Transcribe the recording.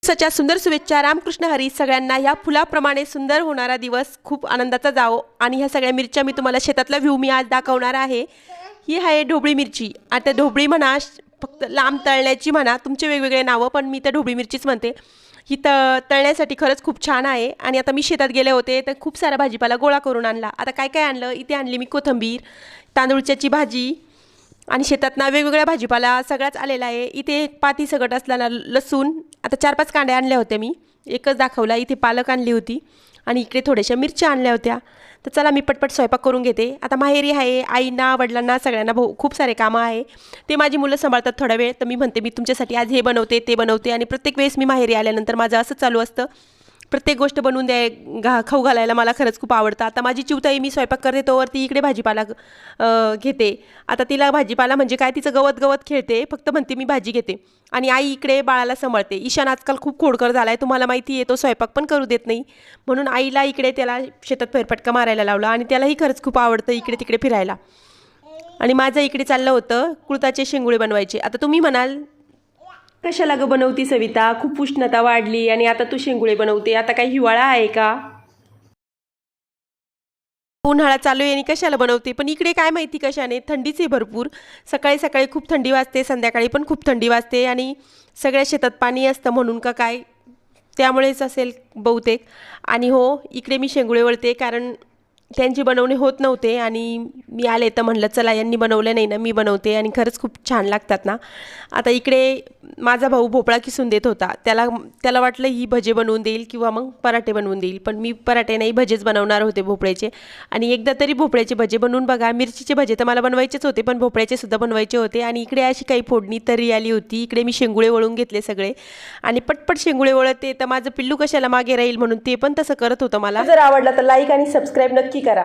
सच्या सुंदर शुभेच्छा। रामकृष्ण हरी। सगळ्यांना ह्या फुलाप्रमाणे सुंदर होणारा दिवस खूप आनंदाचा जावो। आणि ह्या सगळ्या मिरच्या मी तुम्हाला शेतातला व्ह्यू मी आज दाखवणार आहे। ही आहे ढोबळी मिरची। आता ढोबळी म्हणा, फक्त लांब तळण्याची म्हणा, तुमचे वेगवेगळे नावं, पण मी तर ढोबळी मिरचीच म्हणते। ही तळण्यासाठी खरंच खूप छान आहे। आणि आता मी शेतात गेले होते तर खूप सारा भाजीपाला गोळा करून आणला। आता काय काय आणलं, इथे आणली मी कोथिंबीर, तांदूळची भाजी, आणि शेतातना वेगवेगळ्या भाजीपाला सगळाच आलेला आहे। इथे पाती सगट असलेला लसूण, आता 4-5 कांड्या आणल्या होत्या मी, एकच दाखवला। इथे पालक आणली होती आणि इकडे थोड्याशा मिरच्या आणल्या होत्या। तर चला मी पटपट स्वयंपाक करून घेते। आता माहेरी आहे, आईना वडिलांना सगळ्यांना खूप सारे कामं आहे, ते माझी मुलं सांभाळतात थोडा वेळ। तर मी म्हणते मी तुमच्यासाठी आज हे बनवते ते बनवते, आणि प्रत्येक वेळेस मी माहेरी आल्यानंतर माझं असं चालू असतं, प्रत्येक गोष्ट बनवून खाऊ घालायला मला खरंच खूप आवडतं। आता माझी चिवताई मी स्वयंपाक करते तोवर ती इकडे भाजीपाला घेते। आता तिला भाजीपाला म्हणजे काय, तिचं गवत गवत खेळते, फक्त म्हणते मी भाजी घेते। आणि आई इकडे बाळाला सांभाळते। ईशान आजकाल खूप खोडकर झाला आहे, तुम्हाला माहिती आहे, तो स्वयंपाक पण करू देत नाही, म्हणून आईला इकडे त्याला शेतात फेरफटका मारायला लावला। आणि त्यालाही खरंच खूप आवडतं इकडे तिकडे फिरायला। आणि माझं इकडे चाललं होतं कुळथाचे शेंगुळे बनवायचे। आता तुम्ही म्हणाल कशाला ग बनवती सविता, खूप उष्णता वाढली आणि आता तू शेंगुळे बनवते, आता काही हिवाळा आहे का, उन्हाळा चालू आहे आणि कशाला बनवते। पण इकडे काय माहिती कशाने थंडीच आहे भरपूर। सकाळी सकाळी खूप थंडी वाजते, संध्याकाळी पण खूप थंडी वाजते, आणि सगळ्या शेतात पाणी असतं म्हणून का काय, त्यामुळेच असेल बहुतेक। आणि हो, इकडे मी शेंगुळे वळते, कारण त्यांची बनवणे होत नव्हते आणि मी आले तर म्हणलं चला यांनी बनवलं नाही ना, मी बनवते, आणि खरंच खूप छान लागतात ना। आता इकडे माझा भाऊ भोपळा किसून देत होता, त्याला वाटलं ही भजे बनवून देईल किंवा मग पराठे बनवून देईल, पण मी पराठे नाही भजेच बनवणार होते भोपळ्याचे। आणि एकदा तरी भोपळ्याचे भजे बनवून बघा। मिरचीचे भजे तर मला बनवायचेच होते, पण भोपळ्याचे सुद्धा बनवायचे होते। आणि इकडे अशी काही फोडणी तरी आली होती। इकडे मी शेंगुळे वळून घेतले सगळे, आणि पटपट शेंगुळे वळते, तर माझं पिल्लू कशाला मागे राहील म्हणून ते पण तसं करत होतं मला। जर आवडला तर लाईक आणि सबस्क्राईब नक्की करा।